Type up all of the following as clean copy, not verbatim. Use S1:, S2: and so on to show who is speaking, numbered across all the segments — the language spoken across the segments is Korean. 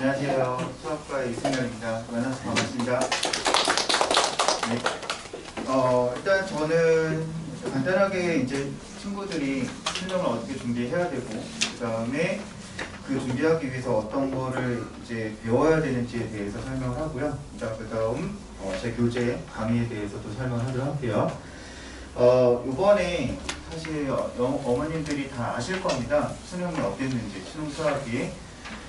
S1: 안녕하세요. 수학과 이승열입니다. 만나서 반갑습니다. 네. 일단 저는 간단하게 이제 친구들이 수능을 어떻게 준비해야 되고, 그 다음에 그 준비하기 위해서 어떤 거를 이제 배워야 되는지에 대해서 설명을 하고요. 그 다음 제 교재 강의에 대해서도 설명을 하도록 할게요. 이번에 사실 어머님들이 다 아실 겁니다. 수능이 어땠는지, 수능 수학이.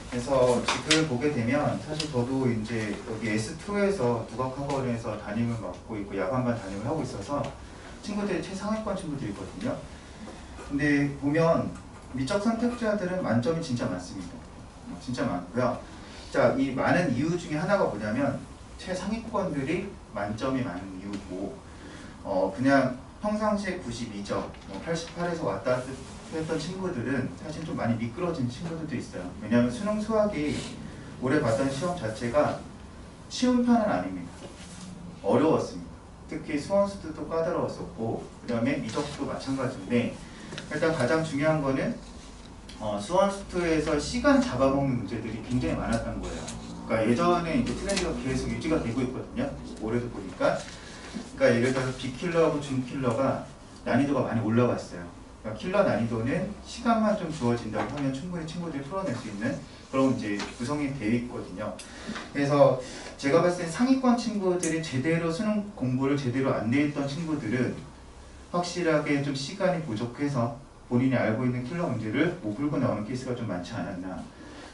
S1: 그래서 지금 보게 되면 사실 저도 이제 여기 S2에서 국악학원에서 담임을 맡고 있고 야간반 담임을 하고 있어서 친구들이 최상위권 친구들이거든요. 근데 보면 미적 선택자들은 만점이 진짜 많습니다. 진짜 많고요. 자, 이 많은 이유 중에 하나가 뭐냐면 최상위권들이 만점이 많은 이유고, 그냥 평상시에 92점, 88에서 왔다 했던 친구들은 사실 좀 많이 미끄러진 친구들도 있어요. 왜냐하면 수능 수학이 올해 봤던 시험 자체가 쉬운 편은 아닙니다. 어려웠습니다. 특히 수원수도 까다로웠었고, 그 다음에 미적도 마찬가지인데, 일단 가장 중요한 거는 수원수투에서 시간 잡아먹는 문제들이 굉장히 많았던 거예요. 그러니까 예전에 이제 트렌드가 계속 유지가 되고 있거든요. 올해도 보니까. 그러니까 예를 들어서 B킬러하고 중킬러가 난이도가 많이 올라갔어요. 그러니까 킬러 난이도는 시간만 좀 주어진다고 하면 충분히 친구들이 풀어낼 수 있는 그런 이제 구성이 되어 있거든요. 그래서 제가 봤을 때 상위권 친구들이 제대로 수능 공부를 제대로 안 돼 있던 친구들은 확실하게 좀 시간이 부족해서 본인이 알고 있는 킬러 문제를 못 풀고 나오는 케이스가 좀 많지 않았나.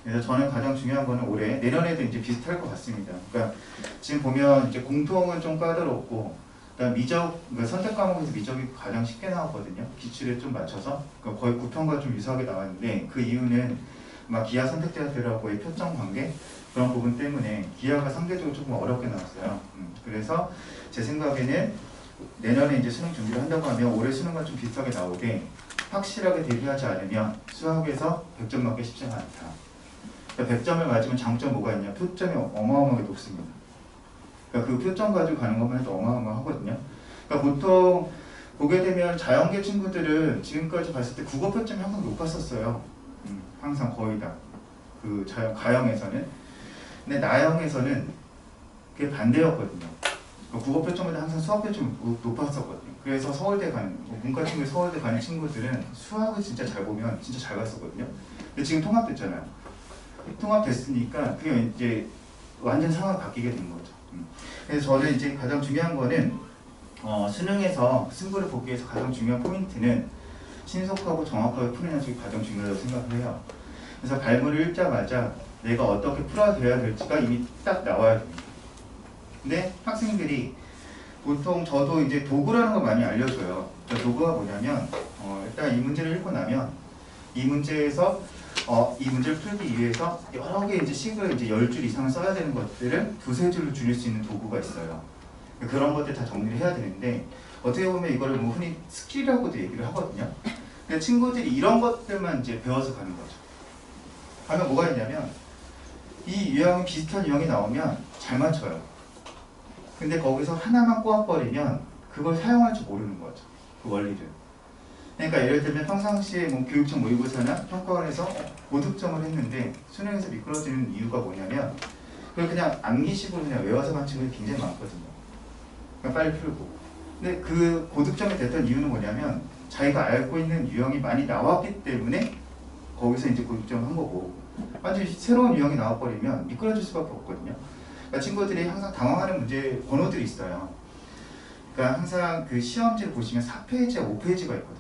S1: 그래서 저는 가장 중요한 거는 올해, 내년에도 이제 비슷할 것 같습니다. 그러니까 지금 보면 이제 공통은 좀 까다롭고, 그다음 미적, 그러니까 선택 과목에서 미적이 가장 쉽게 나왔거든요. 기출에 좀 맞춰서. 그러니까 거의 9편과 좀 유사하게 나왔는데, 그 이유는 막 기하 선택자들하고의 표정 관계 그런 부분 때문에 기하가 상대적으로 조금 어렵게 나왔어요. 그래서 제 생각에는 내년에 이제 수능 준비를 한다고 하면 올해 수능과 좀 비슷하게 나오되 확실하게 대비하지 않으면 수학에서 100점 맞기 쉽지 않다. 100점을 맞으면 장점 뭐가 있냐? 표점이 어마어마하게 높습니다. 그러니까 그 표점 가지고 가는 것만 해도 어마어마하거든요. 그러니까 보통 보게 되면 자연계 친구들은 지금까지 봤을 때 국어 표점이 항상 높았었어요. 항상 거의 다. 그 가형에서는. 근데 나형에서는 그게 반대였거든요. 그러니까 국어 표점보다 항상 수학 표점이 높았었거든요. 그래서 서울대 가는, 문과 친구 서울대 가는 친구들은 수학을 진짜 잘 보면 진짜 잘 갔었거든요. 근데 지금 통합됐잖아요. 통합됐으니까 그게 이제 완전 상황이 바뀌게 된 거죠. 그래서 저는 이제 가장 중요한 거는 수능에서 승부를 보기 위해서 가장 중요한 포인트는 신속하고 정확하게 푸는 것이 가장 중요하다고 생각을 해요. 그래서 발문을 읽자마자 내가 어떻게 풀어줘야 될지가 이미 딱 나와야 됩니다. 근데 학생들이 보통 저도 이제 도구라는 거 많이 알려줘요. 도구가 뭐냐면 일단 이 문제를 읽고 나면 이 문제에서 이 문제를 풀기 위해서 여러 개 이제 식을 이제 10줄 이상을 써야 되는 것들을 두세 줄로 줄일 수 있는 도구가 있어요. 그런 것들 다 정리를 해야 되는데 어떻게 보면 이거를 뭐 흔히 스킬이라고도 얘기를 하거든요. 근데 친구들이 이런 것들만 이제 배워서 가는 거죠. 하면 뭐가 있냐면 이 유형이 비슷한 유형이 나오면 잘 맞춰요. 근데 거기서 하나만 꼬아버리면 그걸 사용할 줄 모르는 거죠. 그 원리를. 그러니까 예를 들면 평상시에 뭐 교육청 모의고사나 평가원에서 고득점을 했는데 수능에서 미끄러지는 이유가 뭐냐면 그걸 그냥 암기식으로 그냥 외워서 간 친구들이 굉장히 많거든요. 그러니까 빨리 풀고. 근데 그 고득점이 됐던 이유는 뭐냐면 자기가 알고 있는 유형이 많이 나왔기 때문에 거기서 이제 고득점을 한 거고, 완전히 새로운 유형이 나와버리면 미끄러질 수밖에 없거든요. 그러니까 친구들이 항상 당황하는 문제 번호들이 있어요. 그러니까 항상 그 시험지를 보시면 4페이지와 5페이지가 있거든요.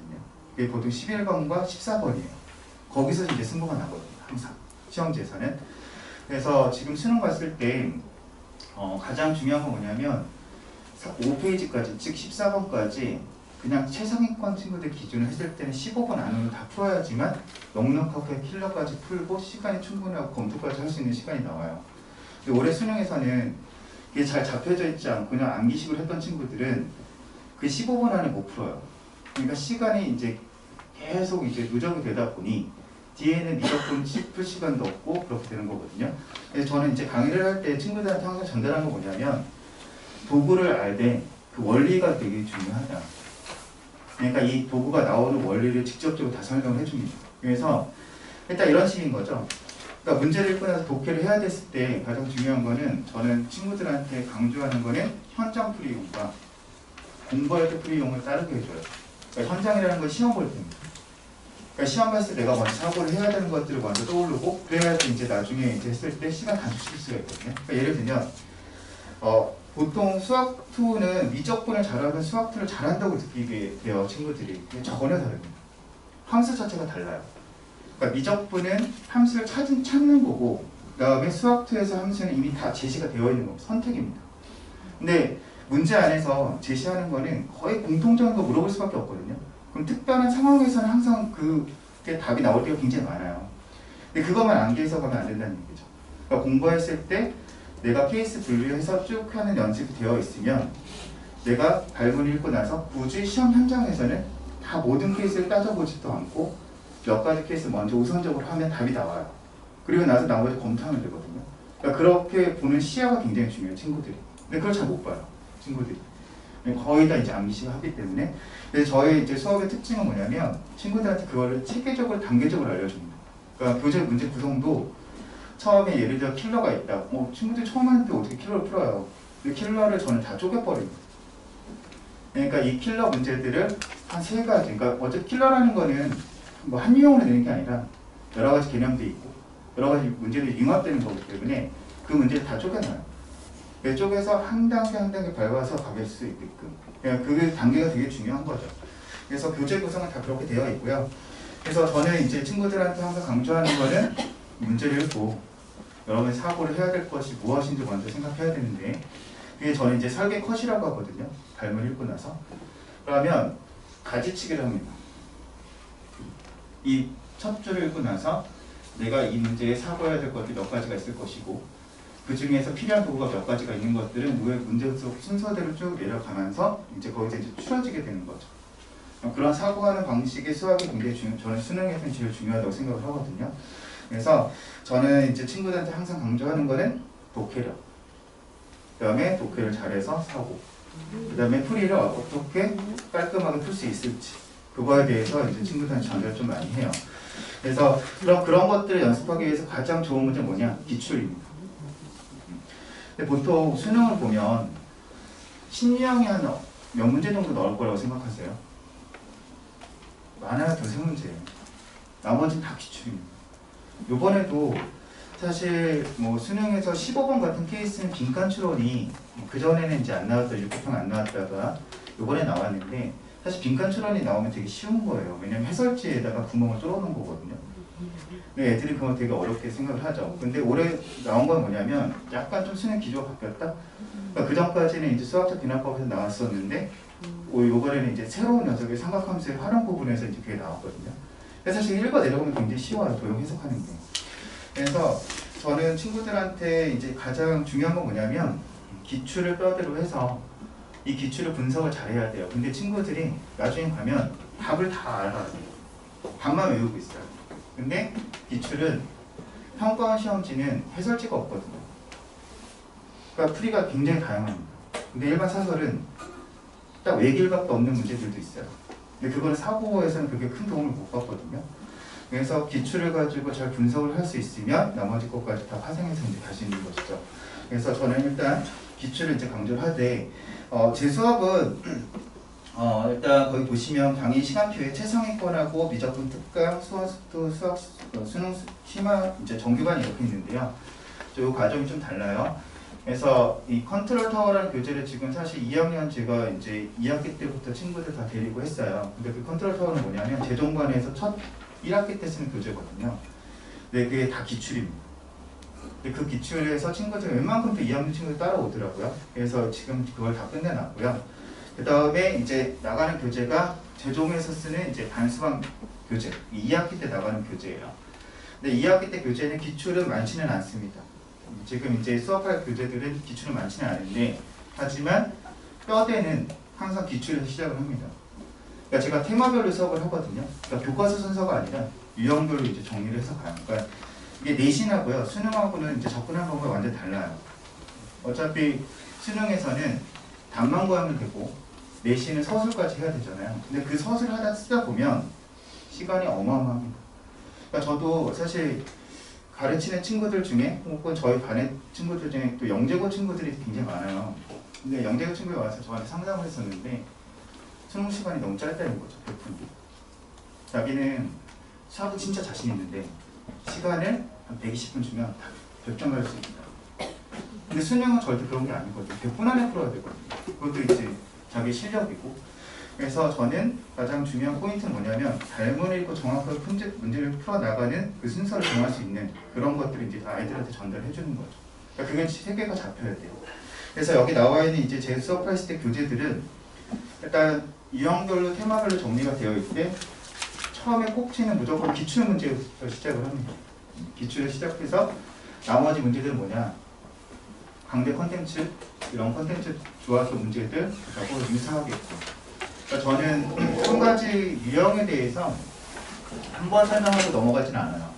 S1: 그게 보통 11번과 14번이에요. 거기서 이제 승부가 나거든요. 항상 시험지에서는. 그래서 지금 수능 봤을 때 가장 중요한 건 뭐냐면 5페이지까지, 즉 14번까지 그냥 최상위권 친구들 기준으로 했을 때는 15분 안으로 다 풀어야지만 넉넉하게 킬러까지 풀고 시간이 충분하고 검토까지 할 수 있는 시간이 나와요. 근데 올해 수능에서는 이게 잘 잡혀져 있지 않고 그냥 암기식으로 했던 친구들은 그 15분 안에 못 풀어요. 그러니까 시간이 이제 계속 이제 누적이 되다 보니 뒤에는 미적분 풀 시간도 없고 그렇게 되는 거거든요. 그래서 저는 이제 강의를 할 때 친구들한테 항상 전달하는 건 뭐냐면 도구를 알되 그 원리가 되게 중요하다. 그러니까 이 도구가 나오는 원리를 직접적으로 다 설명을 해줍니다. 그래서 일단 이런 식인 거죠. 그러니까 문제를 읽고 나서 독해를 해야 됐을 때 가장 중요한 거는 저는 친구들한테 강조하는 거는 현장 풀이용과 공부할 때 풀이용을 따르게 해줘요. 그러니까 현장이라는 건 시험 볼 때입니다. 그러니까 시험 봤을 때 내가 먼저 사고를 해야 되는 것들을 먼저 떠오르고 그래야지 이제 나중에 이제 했을 때 시간 단축시킬 수가 있거든요. 그러니까 예를 들면 보통 수학 2는 미적분을 잘하면 수학 2를 잘한다고 느끼게 돼요, 친구들이. 근데 전혀 다릅니다. 함수 자체가 달라요. 그러니까 미적분은 함수를 찾는 거고, 그 다음에 수학 2에서 함수는 이미 다 제시가 되어 있는 거고, 선택입니다. 근데 문제 안에서 제시하는 거는 거의 공통적인 거 물어볼 수밖에 없거든요. 그럼 특별한 상황에서는 항상 그게 답이 나올 때가 굉장히 많아요. 근데 그것만 암기해서 가면 안 된다는 얘기죠. 그러니까 공부했을 때 내가 케이스 분류해서 쭉 하는 연습이 되어 있으면 내가 발문을 읽고 나서 굳이 시험 현장에서는 다 모든 케이스를 따져보지도 않고 몇 가지 케이스 먼저 우선적으로 하면 답이 나와요. 그리고 나서 나머지 검토하면 되거든요. 그러니까 그렇게 보는 시야가 굉장히 중요해요, 친구들이. 근데 그걸 잘 못 봐요, 친구들이. 거의 다 이제 암기식을 하기 때문에. 그래서 저희 이제 수업의 특징은 뭐냐면 친구들한테 그거를 체계적으로 단계적으로 알려줍니다. 그러니까 교재 문제 구성도 처음에 예를 들어 킬러가 있다. 친구들 처음 하는데 어떻게 킬러를 풀어요? 그 킬러를 저는 다 쪼개버립니다. 그러니까 이 킬러 문제들을 한 3가지. 그러니까 어차피 킬러라는 거는 뭐 한 유형으로 되는 게 아니라 여러 가지 개념도 있고 여러 가지 문제들이 융합되는 거기 때문에 그 문제를 다 쪼개놔요. 쪼개서 한 단계 한 단계 밟아서 가길 수 있게끔. 그러니까 그 단계가 되게 중요한 거죠. 그래서 교재 구성은 다 그렇게 되어 있고요. 그래서 저는 이제 친구들한테 항상 강조하는 거는 문제를 읽고 여러분이 사고를 해야 될 것이 무엇인지 먼저 생각해야 되는데 그게 저는 이제 설계 컷이라고 하거든요. 발문 읽고 나서. 그러면 가지치기를 합니다. 이 첫 줄을 읽고 나서 내가 이 문제에 사고해야 될 것들이 몇 가지가 있을 것이고 그 중에서 필요한 도구가 몇 가지가 있는 것들은 왜 문제 순서대로 쭉 내려가면서 이제 거기서 이제 추려지게 되는 거죠. 그런 사고하는 방식의 수학이 굉장히 저는 수능에서는 제일 중요하다고 생각을 하거든요. 그래서 저는 이제 친구들한테 항상 강조하는 거는 독해력. 그 다음에 독해를 잘해서 사고. 그 다음에 풀이를 어떻게 깔끔하게 풀 수 있을지. 그거에 대해서 이제 친구들한테 전달을 좀 많이 해요. 그래서 그런 것들을 연습하기 위해서 가장 좋은 문제는 뭐냐? 기출입니다. 근데 보통 수능을 보면 신유형이 한 몇 문제 정도 나올 거라고 생각하세요? 많아야 2-3문제예요. 나머지는 다 기출입니다. 요번에도 사실 뭐 수능에서 15번 같은 케이스는 빈칸 추론이 그전에는 이제 안 나왔다, 6급형 안 나왔다가 요번에 나왔는데 사실 빈칸 추론이 나오면 되게 쉬운 거예요. 왜냐면 해설지에다가 구멍을 뚫어놓은 거거든요. 근데 애들이 그거 되게 어렵게 생각을 하죠. 근데 올해 나온 건 뭐냐면 약간 좀 수능 기조가 바뀌었다? 그러니까 그 전까지는 이제 수학적 비난법에서 나왔었는데 요번에는 이제 새로운 녀석의 삼각함수의 활용 부분에서 이제 그게 나왔거든요. 그래서 사실 읽어 내려보면 굉장히 쉬워요. 도형 해석하는 게. 그래서 저는 친구들한테 이제 가장 중요한 건 뭐냐면 기출을 뼈대로 해서 이 기출을 분석을 잘해야 돼요. 근데 친구들이 나중에 가면 답을 다 알아요. 답만 외우고 있어요. 근데 기출은 평가원 시험지는 해설지가 없거든요. 그러니까 풀이가 굉장히 다양합니다. 근데 일반 사설은 딱 외길밖에 없는 문제들도 있어요. 근데 그거는 사고에서는 그렇게 큰 도움을 못 받거든요. 그래서 기출을 가지고 잘 분석을 할 수 있으면 나머지 것까지 다 파생해서 이제 갈 수 있는 것이죠. 그래서 저는 일단 기출을 이제 강조를 하되 제 수업은 일단 거기 보시면 강의 시간표에 최상위권하고 미적분 특강, 수학도 수학 수능 심화 이제 정규반이 이렇게 있는데요. 이 과정이 좀 달라요. 그래서 이 컨트롤 타워라는 교재를 지금 사실 2학년 제가 이제 2학기 때부터 친구들 다 데리고 했어요. 근데 그 컨트롤 타워는 뭐냐면 재정관에서 첫 1학기 때 쓰는 교재거든요. 근데 그게 다 기출입니다. 근데 그 기출에서 친구들이 웬만큼 또 2학년 친구들 따라오더라고요. 그래서 지금 그걸 다 끝내놨고요. 그 다음에 이제 나가는 교재가 재종에서 쓰는 이제 단수방 교재, 2학기 때 나가는 교재예요. 근데 2학기 때 교재는 기출은 많지는 않습니다. 지금 이제 수업할 교재들은 기출은 많지는 않은데 하지만 뼈대는 항상 기출에서 시작을 합니다. 그러니까 제가 테마별로 수업을 하거든요. 그러니까 교과서 순서가 아니라 유형별로 이제 정리를 해서 가요. 그러니까 이게 내신하고요, 수능하고는 이제 접근하는 방법이 완전 달라요. 어차피 수능에서는 답만 구하면 되고 내신은 서술까지 해야 되잖아요. 근데 그 서술 하다 쓰다 보면 시간이 어마어마합니다. 그러니까 저도 사실 가르치는 친구들 중에 혹은 저희 반의 친구들 중에 또 영재고 친구들이 굉장히 많아요. 근데 영재고 친구가 와서 저한테 상담을 했었는데 수능 시간이 너무 짧다는 거죠. 100분. 자기는 수학은 진짜 자신 있는데 시간을 한 120분 주면 다 100점 받을 수 있다. 근데 수능은 절대 그런 게 아니거든요. 100분 안에 풀어야 되거든요. 그것도 이제 자기 실력이고. 그래서 저는 가장 중요한 포인트는 뭐냐면 잘못 읽고 정확하게 문제를 풀어나가는 그 순서를 정할 수 있는 그런 것들을 이제 아이들한테 전달해 주는 거죠. 그러니까 그게 세계가 잡혀야 돼요. 그래서 여기 나와 있는 이제 제 수업했을 때 교재들은 일단 유형별로 테마별로 정리가 되어 있대. 처음에 꼭지는 무조건 기출 문제부터 시작을 합니다. 기출을 시작해서 나머지 문제들은 뭐냐, 강대 컨텐츠, 이런 컨텐츠 좋아서 문제들 하고 유사하겠고. 그러니까 저는 한 가지 유형에 대해서 한 번 설명하고 넘어가지는 않아요.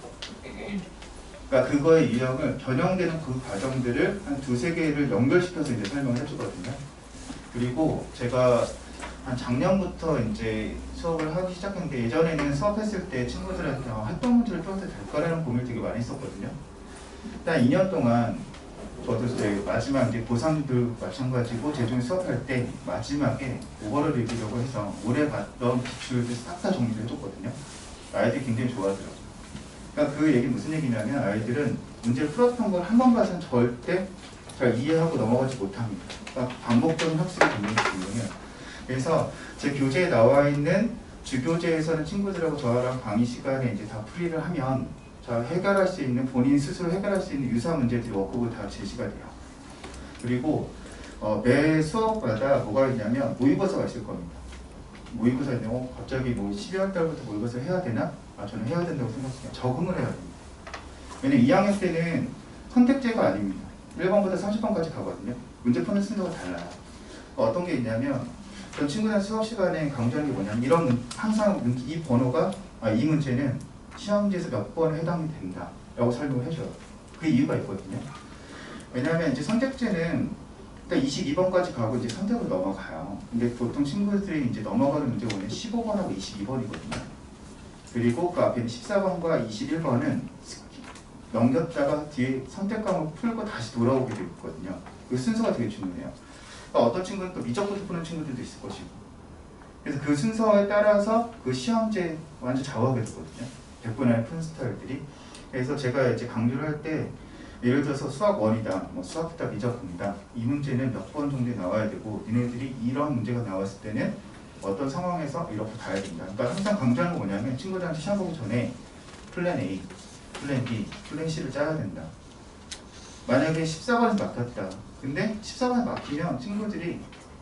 S1: 그러니까 그거의 유형을 변형되는 그 과정들을 한 두세 개를 연결시켜서 이제 설명을 해주거든요. 그리고 제가 한 작년부터 이제 수업을 하기 시작했는데 예전에는 수업했을 때 친구들한테 활동 문제를 풀어도 될까라는 고민을 되게 많이 했었거든요. 일단 2년 동안 저도 이제 마지막 이제 고3도 마찬가지고 재중에 수업할 때 마지막에 오버를 읽으려고 해서 올해 봤던 기출들 싹 다 정리를 해줬거든요. 아이들이 굉장히 좋아하더라고요. 그러니까 그 얘기 무슨 얘기냐면 아이들은 문제를 풀었던 걸 한 번 봐서는 절대 잘 이해하고 넘어가지 못합니다. 그러니까 반복적인 학습이 굉장히 중요해요. 그래서 제 교재에 나와 있는 주교재에서는 친구들하고 저랑 강의 시간에 이제 다 풀이를 하면 자, 해결할 수 있는, 본인 스스로 해결할 수 있는 유사 문제들이 워크북을 다 제시가 돼요. 그리고 매 수업마다 뭐가 있냐면 모의고사가 있을 겁니다. 모의고사 있냐면 갑자기 뭐 12월 달부터 모의고사를 해야 되나? 아, 저는 해야 된다고 생각해요. 적응을 해야 됩니다. 왜냐면 2학년 때는 선택제가 아닙니다. 1번부터 30번까지 가거든요. 문제 푸는 순서가 달라요. 어떤 게 있냐면 전 친구들 수업 시간에 강조하는 게 뭐냐면 이런 항상 이 번호가 이 문제는 시험지에서 몇 번에 해당이 된다 라고 설명을 해줘요. 그 이유가 있거든요. 왜냐하면 이제 선택지는 일단 22번까지 가고 이제 선택으로 넘어가요. 근데 보통 친구들이 이제 넘어가는 문제가 뭐냐면 15번하고 22번이거든요. 그리고 그 앞에 14번과 21번은 넘겼다가 뒤에 선택 과목 풀고 다시 돌아오게 되어 있거든요. 그 순서가 되게 중요해요. 그러니까 어떤 친구는 또 미적분수 푸는 친구들도 있을 것이고. 그래서 그 순서에 따라서 그 시험지에 완전 좌우하게 되거든요. 100분 안에 푸는 스타일들이. 그래서 제가 이제 강조를 할 때 예를 들어서 수학 1이다, 뭐 수학 기타 미적분이다. 이 문제는 몇 번 정도에 나와야 되고 니네들이 이런 문제가 나왔을 때는 어떤 상황에서 이렇게 가야 된다. 그러니까 항상 강조하는 건 뭐냐면 친구들한테 시험 보기 전에 플랜 A, 플랜 B, 플랜 C를 짜야 된다. 만약에 14번에서 막혔다. 근데 14번에 막히면 친구들이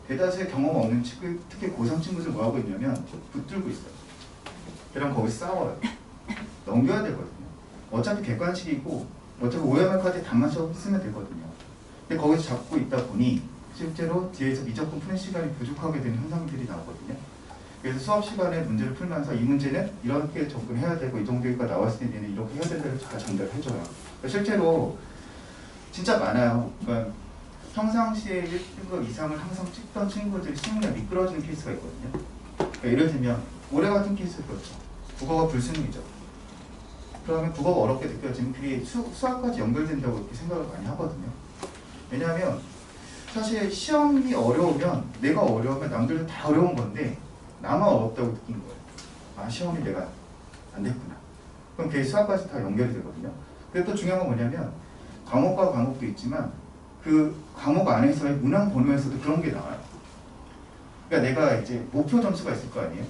S1: 대다수의 경험 없는 친구, 특히 고3 친구들 뭐 하고 있냐면 붙들고 있어요. 그럼 거기서 싸워요. 넘겨야 되거든요. 어차피 객관식이고 어차피 OMR 카드에 답만 쓰면 되거든요. 근데 거기서 잡고 있다 보니 실제로 뒤에서 미적분 푸는 시간이 부족하게 되는 현상들이 나오거든요. 그래서 수업 시간에 문제를 풀면서 이 문제는 이렇게 접근해야 되고 이 정도가 나왔을 때는 이렇게 해야 된다고 다 전달해줘요. 그러니까 실제로 진짜 많아요. 그러니까 평상시에 1등급 이상을 항상 찍던 친구들이 수능에 미끄러지는 케이스가 있거든요. 그러니까 예를 들면 올해 같은 케이스를 그렇죠. 국어가 불수능이죠. 그러면 국어가 어렵게 느껴지면 그게 수학까지 연결된다고 이렇게 생각을 많이 하거든요. 왜냐하면 사실 시험이 어려우면 내가 어려우면 남들도 다 어려운 건데 나만 어렵다고 느낀 거예요. 아, 시험이 내가 안 됐구나. 그럼 그게 수학까지 다 연결이 되거든요. 근데 또 중요한 건 뭐냐면 과목과 과목도 있지만 그 과목 안에서의 문항 번호에서도 그런 게 나와요. 그러니까 내가 이제 목표 점수가 있을 거 아니에요.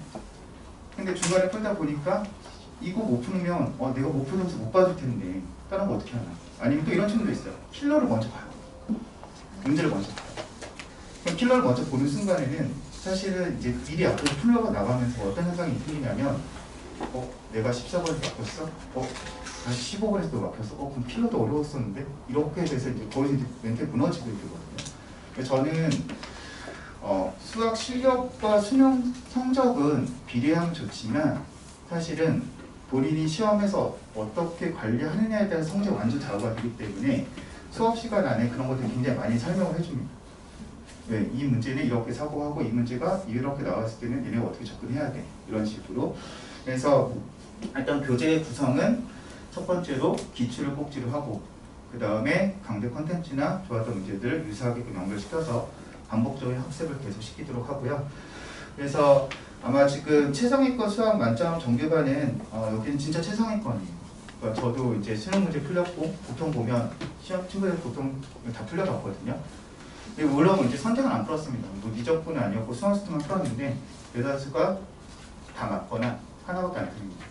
S1: 근데 중간에 풀다 보니까 이거 못 풀면 내가 목표 점수 못 받을 텐데 다른 거 어떻게 하나. 아니면 또 이런 친구도 있어요. 킬러를 먼저 봐요. 문제를 먼저 봐요. 그럼 킬러를 먼저 보는 순간에는 사실은 이제 미리 앞으로 풀러가 나가면서 어떤 현상이 생기냐면 내가 14번에서 막혔어? 다시 15번에서도 막혔어? 그럼 킬러도 어려웠었는데? 이렇게 돼서 이제 거기서 이제 멘탈 무너지게 되거든요. 그래서 저는 수학 실력과 수능 성적은 비례하면 좋지만 사실은 본인이 시험에서 어떻게 관리하느냐에 따라 성적이 완전 좌우가 되기 때문에 수업 시간 안에 그런 것들 굉장히 많이 설명을 해줍니다. 왜? 이 문제는 이렇게 사고하고 이 문제가 이렇게 나왔을 때는 얘네가 어떻게 접근해야 돼. 이런 식으로. 그래서 일단 교재의 구성은 첫 번째로 기출을 꼭지로 하고 그 다음에 강좌 컨텐츠나 좋았던 문제들을 유사하게 연결시켜서 반복적인 학습을 계속 시키도록 하고요. 그래서 아마 지금 최상위권 수학 만점 정규반은 여기는 진짜 최상위권이에요. 그러니까 저도 이제 수능 문제 풀렸고 보통 보면 시험 친구들 보통 다 풀려봤거든요. 물론 이제 선택은 안 풀었습니다. 뭐 미적분은 아니었고 수학수만 풀었는데 대다수가 다 맞거나 하나밖에 안 틀립니다.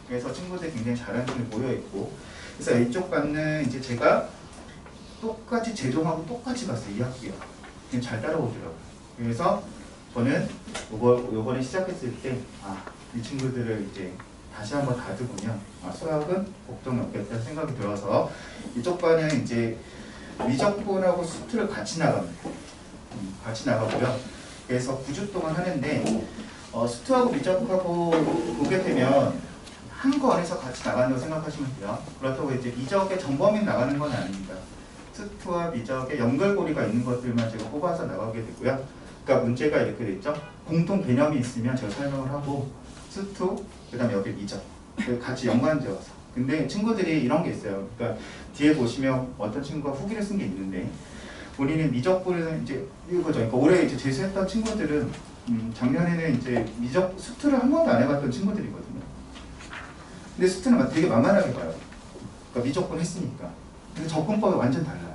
S1: 그래서 친구들이 굉장히 잘하는 분이 모여있고 그래서 이쪽 반은 이제 제가 똑같이 재종하고 똑같이 봤어요. 2학기요. 잘 따라오더라고요. 그래서 저는 요번에 시작했을 때 이 친구들을 이제 다시 한번 다듬으면 수학은 걱정이 없겠다 생각이 들어서 이쪽 반은 이제 미적분하고 수트를 같이 나갑니다. 같이 나가고요. 그래서 9주 동안 하는데 수트하고 미적하고 보게 되면 한 권에서 같이 나간다고 생각하시면 돼요. 그렇다고 이제 미적의 전범인 나가는 건 아닙니다. 수트와 미적의 연결고리가 있는 것들만 제가 뽑아서 나가게 되고요. 그러니까 문제가 이렇게 됐죠. 공통 개념이 있으면 제가 설명을 하고 수트, 그 다음에 여기 미적 같이 연관지어서. 근데 친구들이 이런 게 있어요. 그러니까 뒤에 보시면 어떤 친구가 후기를 쓴 게 있는데 본인은 미적분을 이제 이거죠. 그러니까 올해 이제 재수했던 친구들은 작년에는 이제 미적 수트를 한 번도 안 해봤던 친구들이거든요. 근데 수트는 되게 만만하게 봐요. 그러니까 미적분 했으니까. 근데 접근법이 완전 달라요.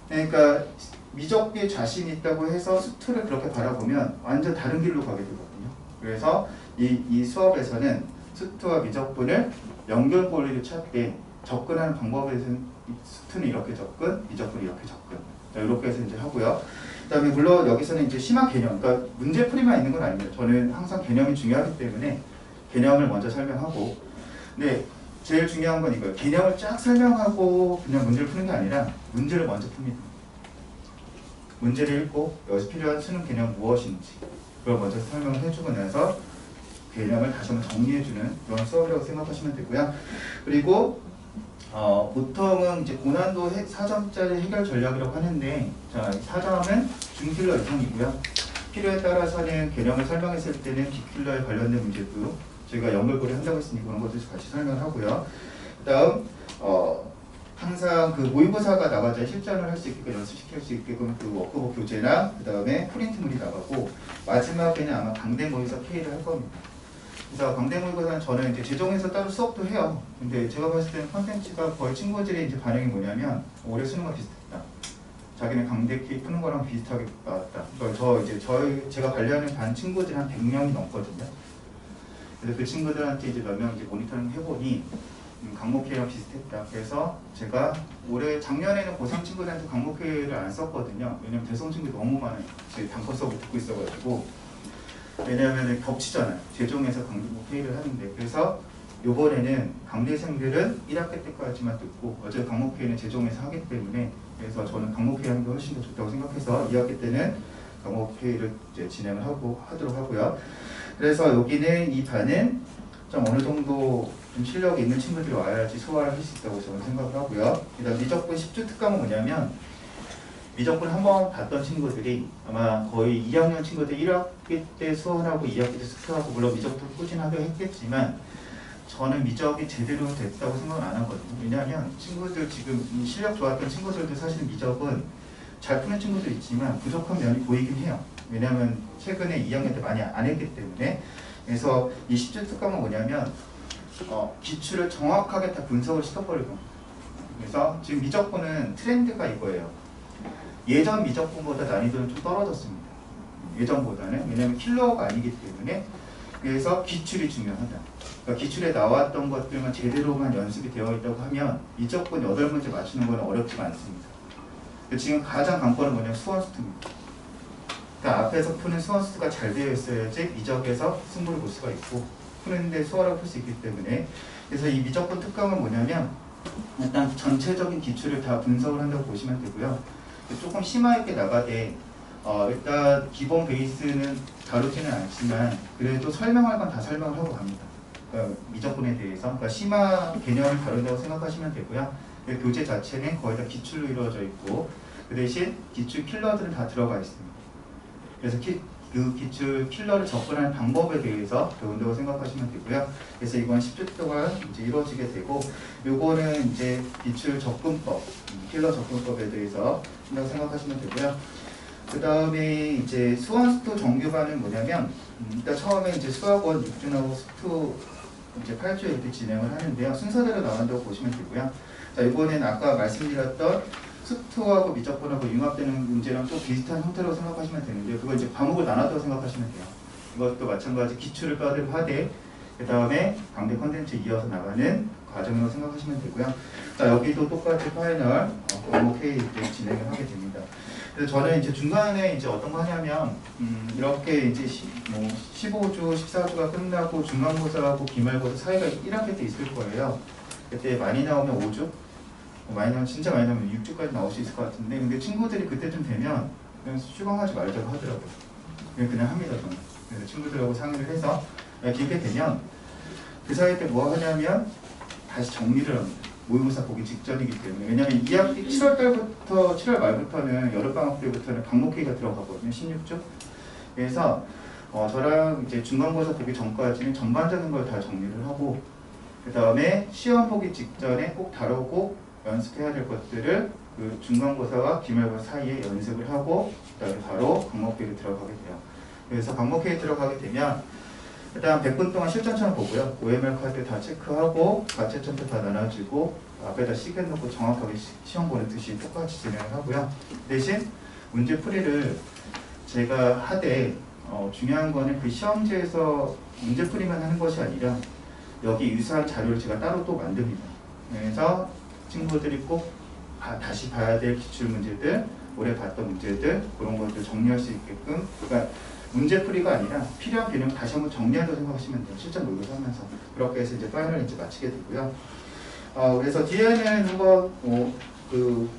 S1: 그러니까 미적에 자신 있다고 해서 수트를 그렇게 바라보면 완전 다른 길로 가게 되거든요. 그래서 이 수업에서는 수트와 미적분을 연결고리를 찾되 접근하는 방법에서는 수트는 이렇게 접근, 미적분이 이렇게 접근. 자, 이렇게 해서 이제 하고요. 그 다음에 물론 여기서는 이제 심화 개념, 그러니까 문제풀이만 있는 건 아닙니다. 저는 항상 개념이 중요하기 때문에 개념을 먼저 설명하고, 근데 제일 중요한 건 이거예요. 개념을 쫙 설명하고 그냥 문제를 푸는 게 아니라 문제를 먼저 풉니다. 문제를 읽고 여기서 필요한 수능 개념 무엇인지 그걸 먼저 설명을 해주고 나서 개념을 다시 한번 정리해주는 그런 수업이라고 생각하시면 되고요. 그리고 보통은 이제 고난도 4점짜리 해결 전략이라고 하는데, 자, 4점은 중킬러 이상이고요. 필요에 따라서는 개념을 설명했을 때는 빅킬러에 관련된 문제도 저희가 연결고리 한다고 했으니 그런 것도 같이 설명을 하고요. 그 다음 항상 그 모의고사가 나가자 실전을 할 수 있게끔 연습시킬 수 있게끔 그 워크북 교재나 그 다음에 프린트물이 나가고 마지막에는 아마 강대 모의고사 K를 할 겁니다. 그래서 강대 모의고사는 저는 이제 재정에서 따로 수업도 해요. 근데 제가 봤을 때는 컨텐츠가 거의 친구들의 이제 반응이 뭐냐면 올해 수능과 비슷했다. 자기는 강대 K 푸는 거랑 비슷하게 나왔다. 그러니까 제가 관리하는 반 친구들이 한 100명이 넘거든요. 그래서 그 친구들한테 이제 몇 명 이제 모니터링 해보니 강목회랑 비슷했다. 그래서 제가 작년에는 고3 친구들한테 강목회를 안 썼거든요. 왜냐면 대성 친구들이 너무 많아요. 제 단권 수업을 듣고 있어가지고. 왜냐면 겹치잖아요. 재종에서 강목회를 하는데. 그래서 요번에는 강대생들은 1학기 때까지만 듣고 어차피 강목회는 재종에서 하기 때문에 그래서 저는 강목회 하는 게 훨씬 더 좋다고 생각해서 2학기 때는 강목회를 이제 진행을 하도록 하고요. 그래서 여기는 이 반은 좀 어느 정도 좀 실력이 있는 친구들이 와야지 소화를 할 수 있다고 저는 생각을 하고요. 일단 미적분 10주 특강은 뭐냐면 미적분 한번 봤던 친구들이 아마 거의 2학년 친구들 1학기 때 수원하고 2학기 때 수표하고 물론 미적분 꾸준하게 했겠지만 저는 미적이 제대로 됐다고 생각은 안 하거든요. 왜냐하면 친구들 지금 실력 좋았던 친구들도 사실 미적은 잘 푸는 친구도 있지만 부족한 면이 보이긴 해요. 왜냐하면 최근에 2학년 때 많이 안 했기 때문에. 그래서 이 10주 특강은 뭐냐면 기출을 정확하게 다 분석을 시켜버리고, 그래서 지금 미적분은 트렌드가 이거예요. 예전 미적분보다 난이도는 좀 떨어졌습니다. 예전보다는. 왜냐하면 킬러가 아니기 때문에. 그래서 기출이 중요하다. 그러니까 기출에 나왔던 것들만 제대로만 연습이 되어 있다고 하면 미적분 8문제 맞추는 건 어렵지가 않습니다. 지금 가장 관건은 뭐냐면 수원수트입니다. 그러니까 앞에서 푸는 수원수트가 잘 되어 있어야지 미적에서 승부를 볼 수가 있고 푸는데 수월하게 풀 수 있기 때문에. 그래서 이 미적분 특강은 뭐냐면 일단 전체적인 기출을 다 분석을 한다고 보시면 되고요. 조금 심화 있게 나가되 일단 기본 베이스는 다루지는 않지만 그래도 설명할 건 다 설명을 하고 갑니다. 그러니까 미적분에 대해서. 그러니까 심화 개념을 다룬다고 생각하시면 되고요. 교재 자체는 거의 다 기출로 이루어져 있고 그 대신 기출 킬러들은 다 들어가 있습니다. 그래서 그 기출 킬러를 접근하는 방법에 대해서 배운다고 생각하시면 되고요. 그래서 이건 10주 동안 이제 이루어지게 되고, 요거는 이제 기출 접근법, 킬러 접근법에 대해서 생각하시면 되고요. 그 다음에 이제 수원수투 정규반은 뭐냐면, 일단 처음에 이제 수학원 6주하고 수투 이제 8주 이렇게 진행을 하는데요. 순서대로 나온다고 보시면 되고요. 자, 이번엔 아까 말씀드렸던 수투하고 미적분하고 융합되는 문제랑 또 비슷한 형태로 생각하시면 되는데, 그거 이제 과목을 나눴다고 생각하시면 돼요. 이것도 마찬가지 기출을 빠르게 하되, 그 다음에 강대 컨텐츠 이어서 나가는 과정이라고 생각하시면 되고요. 자, 여기도 똑같이 파이널 과목 회의 때 진행을 하게 됩니다. 그래서 저는 이제 중간에 이제 어떤 거 하냐면, 이렇게 이제 15주, 14주가 끝나고 중간고사하고 기말고사 사이가 1학기 때 있을 거예요. 그때 많이 나오면 5주? 많이 나오면, 진짜 많이 나오면 6주까지 나올 수 있을 것 같은데, 근데 친구들이 그때쯤 되면 그냥 휴강하지 말자고 하더라고요. 그냥 합니다, 저는. 그래서 친구들하고 상의를 해서 길게 되면 그 사이 때 뭐 하냐면 다시 정리를 합니다. 모의고사 보기 직전이기 때문에. 왜냐면 2학기 7월달부터 7월 말부터는 여름방학 때부터는 방목회의가 들어가거든요. 16주. 그래서 저랑 이제 중간고사 보기 전까지는 전반적인 걸 다 정리를 하고, 그 다음에 시험 보기 직전에 꼭 다루고 연습해야 될 것들을 그 중간고사와 기말고사 사이에 연습을 하고, 그다음에 바로 방목회의로 들어가게 돼요. 그래서 방목회의 들어가게 되면 일단 100분 동안 실전처럼 보고요. OMR 카드 다 체크하고 가채점표 다 나눠주고 앞에다 시계 놓고 정확하게 시험 보는 듯이 똑같이 진행을 하고요. 대신 문제풀이를 제가 하되 중요한 거는 그 시험지에서 문제풀이만 하는 것이 아니라 여기 유사한 자료를 제가 따로 또 만듭니다. 그래서 친구들이 꼭 다시 봐야 될 기출문제들, 올해 봤던 문제들, 그런 것들 정리할 수 있게끔, 그러니까 문제풀이가 아니라 필요한 개념 다시 한번 정리한다고 생각하시면 돼요. 실전 모의고사 하면서. 그렇게 해서 이제 파이널을 이제 마치게 되고요. 그래서 뒤에는 한번 그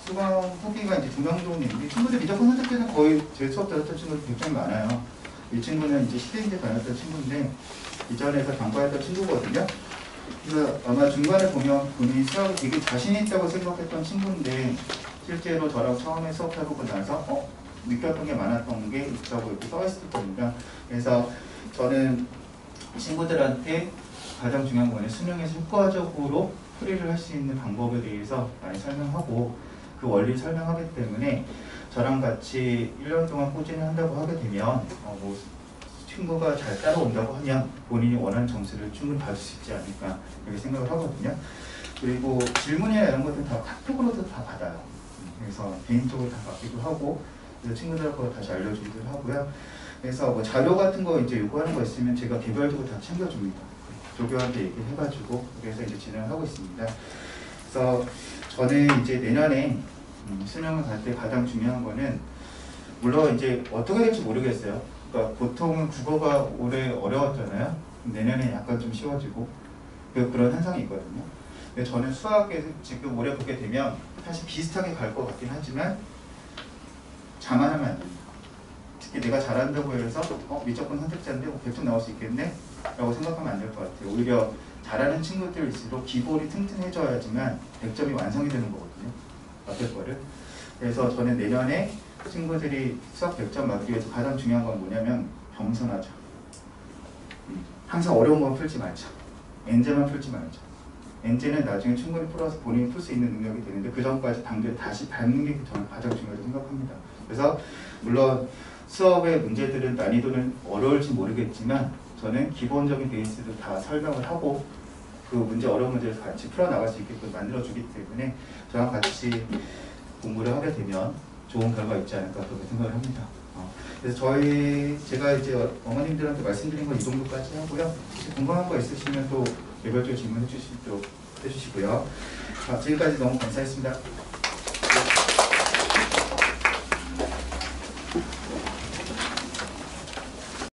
S1: 수강 후기가 이제 두 명 정도 있는데, 친구들 미적분 선택 때는 거의 제 수업 들었던 친구들 굉장히 많아요. 이 친구는 이제 시대인대 다녔던 친구인데 이전에서 경과했던 친구거든요. 그래서 아마 중간에 보면 본인이 수학을 되게 자신 있다고 생각했던 친구인데 실제로 저랑 처음에 수업해보고 나서 느꼈던 게 많았던 게 있다고 이렇게 써있을 겁니다. 그래서 저는 친구들한테 가장 중요한 거는 수능에서 효과적으로 풀이를 할 수 있는 방법에 대해서 많이 설명하고, 그 원리 설명하기 때문에 저랑 같이 1년 동안 꾸준히 한다고 하게 되면 친구가 잘 따라온다고 하면 본인이 원하는 점수를 충분히 받을 수 있지 않을까 이렇게 생각을 하거든요. 그리고 질문이나 이런 것들은 다 카톡으로도 다 받아요. 그래서 개인적으로 다 받기도 하고, 그래서 친구들하고 다시 알려주기도 하고요. 그래서 뭐 자료 같은 거 이제 요구하는 거 있으면 제가 개별적으로 다 챙겨줍니다. 조교한테 얘기해가지고 그래서 이제 진행을 하고 있습니다. 그래서 저는 이제 내년에 수능을 갈 때 가장 중요한 거는, 물론 이제 어떻게 될지 모르겠어요. 그러니까 보통은 국어가 올해 어려웠잖아요. 내년에 약간 좀 쉬워지고 그런 현상이 있거든요. 근데 저는 수학에 지금 올해 보게 되면 사실 비슷하게 갈 것 같긴 하지만 자만하면 안 됩니다. 특히 내가 잘한다고 해서 미적분 선택자인데 100점 나올 수 있겠네? 라고 생각하면 안 될 것 같아요. 오히려 잘하는 친구들일수록 기본이 튼튼해져야지만 100점이 완성이 되는 거거든요. 앞에 거를. 그래서 저는 내년에 친구들이 수학 100점 맞기 위해서 가장 중요한 건 뭐냐면 겸손하자. 항상 어려운 건 풀지 말자. 엔제만 풀지 말자. 엔제는 나중에 충분히 풀어서 본인이 풀 수 있는 능력이 되는데 그 전까지 단계를 다시 밟는 게 저는 가장 중요하다고 생각합니다. 그래서 물론 수업의 문제들은 난이도는 어려울지 모르겠지만 저는 기본적인 베이스도 다 설명을 하고 그 문제 어려운 문제를 같이 풀어나갈 수 있게끔 만들어주기 때문에 저랑 같이 공부를 하게 되면 좋은 결과 있지 않을까 그렇게 생각을 합니다. 그래서 제가 이제 어머님들한테 말씀드린 건 이 정도까지 하고요. 혹시 궁금한 거 있으시면 또 개별적으로 질문해 주시고요. 지금까지 너무 감사했습니다.